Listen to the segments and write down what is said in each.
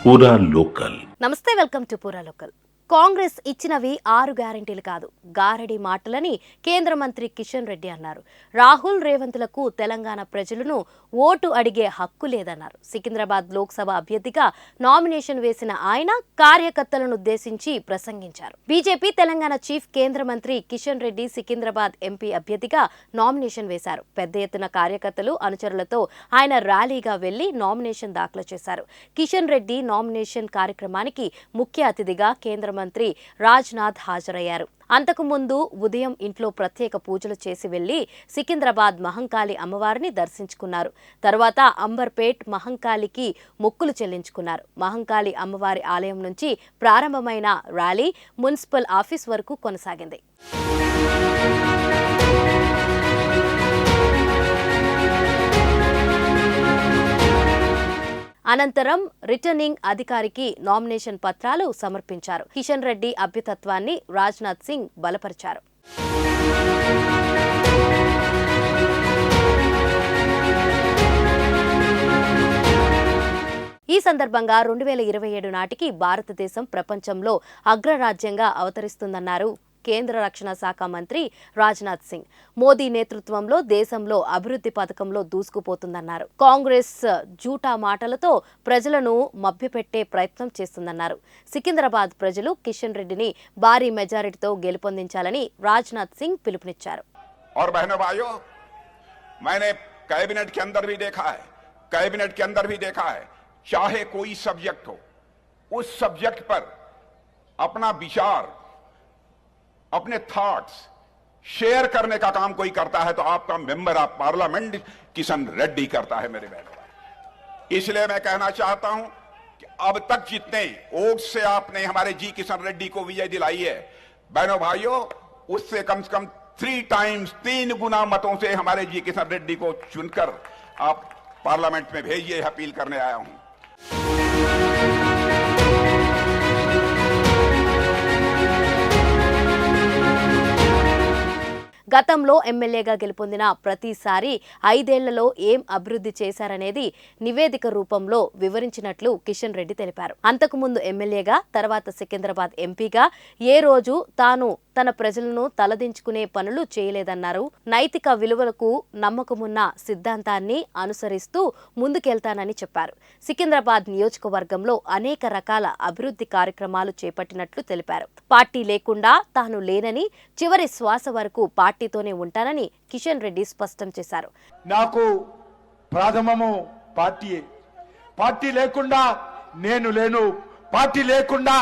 పూరా లోకల్. నమస్తే, welcome to పూరా లోకల్. కాంగ్రెస్ ఇచ్చినవి 6 గ్యారెంటీలు కాదు, గారడి మాటలని కేంద్ర మంత్రి కిషన్ రెడ్డి అన్నారు. రాహుల్ రేవంత్లకు తెలంగాణ ప్రజలను ఓటు అడిగే హక్కు లేదన్నారు. సికింద్రాబాద్ లోక్సభ అభ్యర్థిగా నామినేషన్ వేసిన ఆయన కార్యకర్తలను ఉద్దేశించి ప్రసంగించారు. బీజేపీ తెలంగాణ చీఫ్ కేంద్ర మంత్రి కిషన్ రెడ్డి సికింద్రాబాద్ ఎంపీ అభ్యర్థిగా నామినేషన్ వేశారు. పెద్ద ఎత్తున కార్యకర్తలు, అనుచరులతో ఆయన ర్యాలీగా వెళ్లి నామినేషన్ దాఖలు చేశారు. కిషన్ రెడ్డి నామినేషన్ కార్యక్రమానికి ముఖ్య అతిథిగా కేంద్ర మంత్రి రాజ్నాథ్ హాజరయ్యారు. అంతకుముందు ఉదయం ఇంట్లో ప్రత్యేక పూజలు చేసి వెళ్లి సికింద్రాబాద్ మహంకాళి అమ్మవారిని దర్శించుకున్నారు. తర్వాత అంబర్పేట్ మహంకాళికి మొక్కులు చెల్లించుకున్నారు. మహంకాళి అమ్మవారి ఆలయం నుంచి ప్రారంభమైన ర్యాలీ మున్సిపల్ ఆఫీస్ వరకు కొనసాగింది. అనంతరం రిటర్నింగ్ అధికారికి నామినేషన్ పత్రాలు సమర్పించారు. కిషన్ రెడ్డి అభ్యర్థిత్వాన్ని రాజ్నాథ్ సింగ్ బలపరిచారు. ఈ సందర్భంగా 2027 నాటికి భారతదేశం ప్రపంచంలో అగ్రరాజ్యంగా అవతరిస్తుందన్నారు కేంద్ర రక్షణ శాఖ మంత్రి రాజ్నాథ్ సింగ్. మోదీ నేతృత్వంలో దేశంలో అభివృద్ధి పథకంలో దూసుకుపోతుందన్నారు. కాంగ్రెస్ జూటా మాటలతో ప్రజలను మభ్యపెట్టే ప్రయత్నం చేస్తుందన్నారు. సికింద్రాబాద్ ప్రజలు కిషన్ రెడ్డిని భారీ మెజారిటీతో గెలుపొందించాలని రాజ్నాథ్ సింగ్ పిలుపునిచ్చారు. और बहनों भाइयों, मैंने कैबिनेट के अंदर भी देखा है, चाहे कोई सब्जेक्ट हो, उस सब्जेक्ट पर अपना विचार, अपने थॉट्स शेयर करने का काम कोई करता है तो आपका member of parliament Kishan Reddy करता है मेरे बहनों। इसलिए मैं कहना चाहता हूं कि अब तक जितने वोट से आपने हमारे जी किशन रेड्डी को विजय दिलाई है, बहनों भाइयों, उससे कम से कम 3 गुना मतों से हमारे जी किशन रेड्डी को चुनकर आप पार्लियामेंट में भेजिए, अपील करने आया हूं। గతంలో ఎమ్మెల్యేగా గెలుపొందిన ప్రతిసారి 5 ఏళ్లలో ఏం అభివృద్ధి చేశారనేది నివేదిక రూపంలో వివరించినట్లు కిషన్ రెడ్డి తెలిపారు. అంతకుముందు ఎమ్మెల్యేగా, తర్వాత సికింద్రాబాద్ ఎంపీగా ఏ రోజు తాను తన ప్రజలను తలదించుకునే పనులు చేయలేదన్నారు. నైతిక విలువలకు నమ్మకమున్న సిద్ధాంతాన్ని అనుసరిస్తూ ముందుకెళ్తానని చెప్పారు. సికింద్రాబాద్ నియోజకవర్గంలో అనేక రకాల అభివృద్ధి కార్యక్రమాలు చేపట్టినట్లు తెలిపారు. పార్టీ లేకుండా తాను లేనని, చివరి శ్వాస వరకు పార్టీతోనే ఉంటానని కిషన్ రెడ్డి స్పష్టం చేశారు. నాకు ప్రాథమము పార్టీయే. పార్టీ లేకుండా నేను లేను. పార్టీ లేకుండా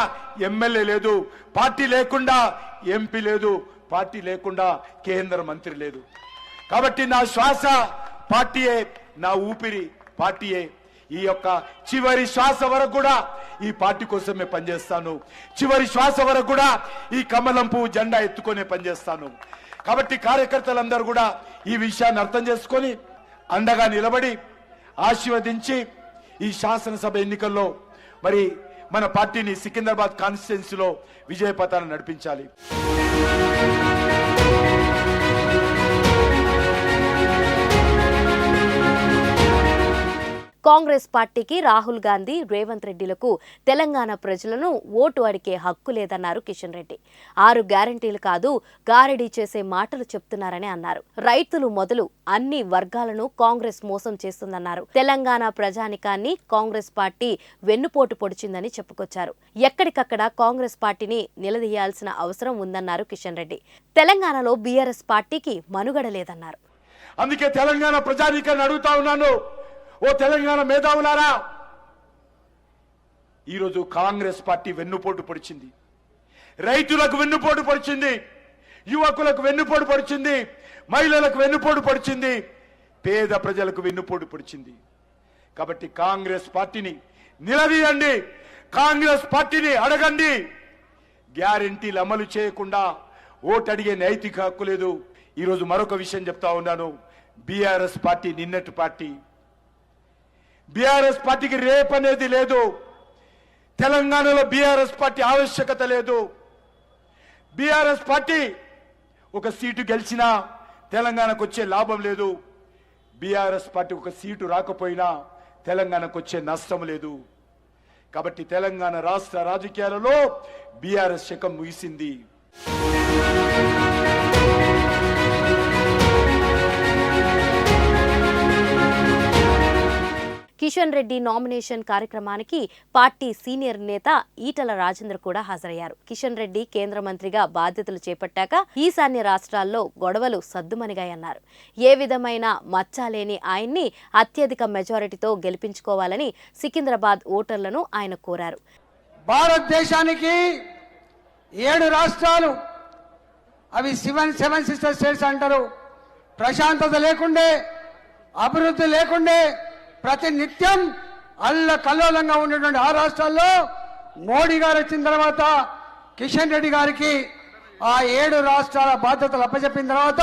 ఎమ్మెల్యే లేదు. పార్టీ లేకుండా ఎంపీ లేదు. పార్టీ లేకుండా కేంద్ర మంత్రి లేదు. కాబట్టి నా శ్వాస పార్టీయే, నా ఊపిరి పార్టీయే. ఈ యొక్క చివరి శ్వాస వరకు కూడా ఈ పార్టీ కోసమే పనిచేస్తాను. చివరి శ్వాస వరకు కూడా ఈ కమలం పువ్వు జెండా ఎత్తుకునే పనిచేస్తాను. కాబట్టి కార్యకర్తలందరూ కూడా ఈ విషయాన్ని అర్థం చేసుకొని అండగా నిలబడి ఆశీర్వదించి ఈ శాసనసభ ఎన్నికల్లో మరి మన పార్టీని సికింద్రాబాద్ కాన్స్టిట్యున్సీలో విజయపథాన్ని నడిపించాలి. కాంగ్రెస్ పార్టీకి రాహుల్ గాంధీ, రేవంత్ రెడ్డిలకు తెలంగాణ ప్రజలను ఓటు అడిగే హక్కు లేదన్నారు కిషన్ రెడ్డి. 6 గ్యారెంటీలు కాదు, గారడీ చేసే మాటలు చెప్తున్నారని అన్నారు. రైతులు మొదలు అన్ని వర్గాలను కాంగ్రెస్ మోసం చేస్తుందన్నారు. తెలంగాణ ప్రజానికాన్ని కాంగ్రెస్ పార్టీ వెన్నుపోటు పొడిచిందని చెప్పుకొచ్చారు. ఎక్కడికక్కడ కాంగ్రెస్ పార్టీని నిలదీయాల్సిన అవసరం ఉందన్నారు కిషన్ రెడ్డి. తెలంగాణలో బీఆర్ఎస్ పార్టీకి మనుగడ లేదన్నారు. అందుకే తెలంగాణ ప్రజానికాన్ని అడుగుతా ఉన్నాను, ఓ తెలంగాణ మేధావులారా, ఈరోజు కాంగ్రెస్ పార్టీ వెన్నుపోటు పొడిచింది. రైతులకు వెన్నుపోటు పొడిచింది, యువకులకు వెన్నుపోటు పొడిచింది, మహిళలకు వెన్నుపోటు పొడిచింది, పేద ప్రజలకు వెన్నుపోటు పొడిచింది. కాబట్టి కాంగ్రెస్ పార్టీని నిలదీయండి, కాంగ్రెస్ పార్టీని అడగండి. గ్యారెంటీలు అమలు చేయకుండా ఓటు అడిగే నైతిక హక్కు లేదు. ఈరోజు మరొక విషయం చెప్తా ఉన్నాను, బీఆర్ఎస్ పార్టీ నిన్నటి పార్టీ. బీఆర్ఎస్ పార్టీకి రేపు అనేది లేదు. తెలంగాణలో బీఆర్ఎస్ పార్టీ ఆవశ్యకత లేదు. బీఆర్ఎస్ పార్టీ ఒక సీటు గెలిచినా తెలంగాణకు వచ్చే లాభం లేదు. బీఆర్ఎస్ పార్టీ ఒక సీటు రాకపోయినా తెలంగాణకు వచ్చే నష్టం లేదు. కాబట్టి తెలంగాణ రాష్ట్ర రాజకీయాలలో బీఆర్ఎస్ శకం ముగిసింది. కిషన్ రెడ్డి నామినేషన్ కార్యక్రమానికి పార్టీ సీనియర్ నేత ఈటల రాజేందర్ కూడా హాజరయ్యారు. కిషన్ రెడ్డి కేంద్ర మంత్రిగా బాధ్యతలు చేపట్టాక ఈశాన్య రాష్ట్రాల్లో గొడవలు సద్దుమణిగాయన్నారు. ఏ విధమైన మచ్చలేని ఆయన్ని అత్యధిక మెజారిటీతో గెలిపించుకోవాలని సికింద్రాబాద్ ఓటర్లను ఆయన కోరారు. భారతదేశానికి 7 రాష్ట్రాలు, అవి సెవెన్ సిస్టర్ స్టేట్స్ అంటారు. ప్రశాంతత లేకుండే, అభివృద్ధి లేకుండే, ప్రతి నిత్యం అల్లకల్లోలంగా ఉన్నటువంటి ఆ రాష్ట్రాల్లో మోడీ గారు వచ్చిన తర్వాత కిషన్ రెడ్డి గారికి ఆ 7 రాష్ట్రాల బాధ్యతలు అప్పచెప్పిన తర్వాత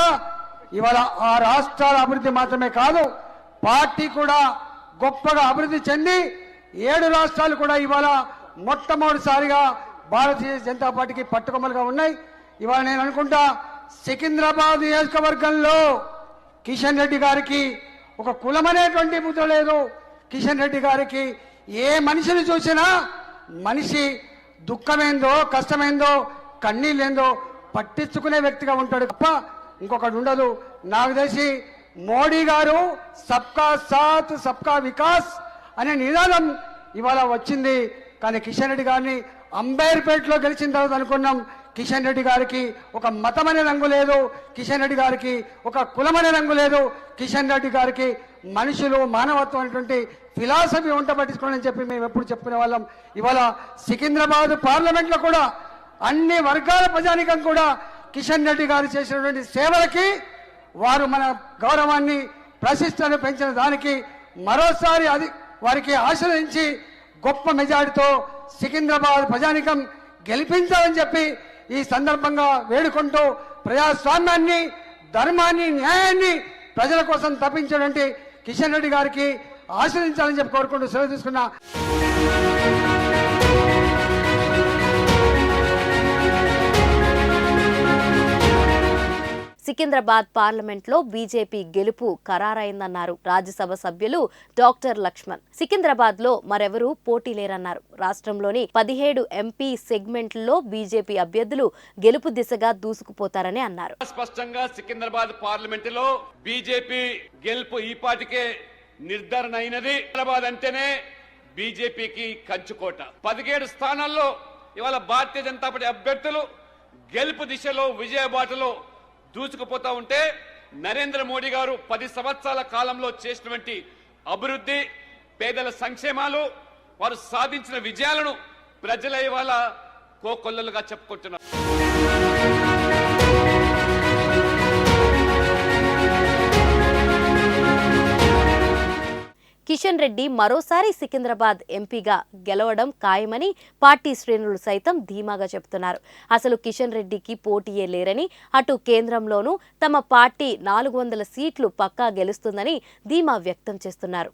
ఇవాళ ఆ రాష్ట్రాల అభివృద్ధి మాత్రమే కాదు, పార్టీ కూడా గొప్పగా అభివృద్ధి చెంది 7 రాష్ట్రాలు కూడా ఇవాళ మొట్టమొదటిసారిగా భారతీయ జనతా పార్టీకి పట్టుకొమ్మలుగా ఉన్నాయి. ఇవాళ నేను అనుకుంటా సికింద్రాబాద్ నియోజకవర్గంలో కిషన్ రెడ్డి గారికి ఒక కులమనేటువంటి ముద్ర లేదు. కిషన్ రెడ్డి గారికి ఏ మనిషిని చూసినా మనిషి దుఃఖమేందో, కష్టమేందో, కన్నీళ్ళేందో పట్టించుకునే వ్యక్తిగా ఉంటాడు తప్ప ఇంకొకటి ఉండదు. నాకు తెలిసి మోడీ గారు సబ్కా సాత్ సబ్కా వికాస్ అనే నినాదం ఇవాళ వచ్చింది. కానీ కిషన్ రెడ్డి గారిని అంబేర్పేటలో గెలిచిన తర్వాత అనుకున్నాం, కిషన్ రెడ్డి గారికి ఒక మతమనే రంగు లేదు, కిషన్ రెడ్డి గారికి ఒక కులమనే రంగు లేదు, కిషన్ రెడ్డి గారికి మనుషులు, మానవత్వం అనేటువంటి ఫిలాసఫీ ఉంట పట్టించుకోవాలని చెప్పి మేము ఎప్పుడు చెప్పుకునే వాళ్ళం. ఇవాళ సికింద్రాబాద్ పార్లమెంట్లో కూడా అన్ని వర్గాల ప్రజానికం కూడా కిషన్ రెడ్డి గారు చేసినటువంటి సేవలకి, వారు మన గౌరవాన్ని, ప్రతిష్టను పెంచిన దానికి మరోసారి అది వారికి ఆశీర్వదించి గొప్ప మెజారిటీతో సికింద్రాబాద్ ప్రజానికం గెలిపించాలని చెప్పి ఈ సందర్భంగా వేడుకుంటూ ప్రజాస్వామ్యాన్ని, ధర్మాన్ని, న్యాయాన్ని ప్రజల కోసం తప్పించినటువంటి కిషన్ రెడ్డి గారికి ఆశీర్వదించాలని చెప్పి కోరుకుంటూ సెలవు తీసుకున్నా. సికింద్రాబాద్ పార్లమెంట్లో బీజేపీ గెలుపు ఖరారైందన్నారు రాజ్యసభ సభ్యులు డాక్టర్ లక్ష్మణ్. సికింద్రాబాద్ లో మరెవరూ పోటీ లేరన్నారు. రాష్ట్రంలోని 17 ఎంపీ సెగ్మెంట్లలో బీజేపీ అభ్యర్థులు గెలుపు దిశగా దూసుకుపోతారని అన్నారు. స్పష్టంగా సికింద్రాబాద్ పార్లమెంటులో బీజేపీ గెలుపు ఈ పాటికే నిర్ధారణ అయినది. సికింద్రాబాద్ అంటేనే బీజేపీకి కంచుకోట. 17 స్థానాల్లో ఇవాళ భారతీయ జనతా పార్టీ అభ్యర్థులు గెలుపు దిశలో విజయబాటలో దూసుకుపోతా ఉంటే, నరేంద్ర మోడీ గారు 10 సంవత్సరాల కాలంలో చేసినటువంటి అభివృద్ధి, పేదల సంక్షేమాలు, వారు సాధించిన విజయాలను ప్రజల ఇవాళ కోకొల్లలుగా చెప్పుకుంటున్నారు. కిషన్ రెడ్డి మరోసారి సికింద్రాబాద్ ఎంపీగా గెలవడం ఖాయమని పార్టీ శ్రేణులు సైతం ధీమాగా చెబుతున్నారు. అసలు కిషన్ రెడ్డికి పోటీయే లేరని, అటు కేంద్రంలోనూ తమ పార్టీ 400 సీట్లు పక్కా గెలుస్తుందని ధీమా వ్యక్తం చేస్తున్నారు.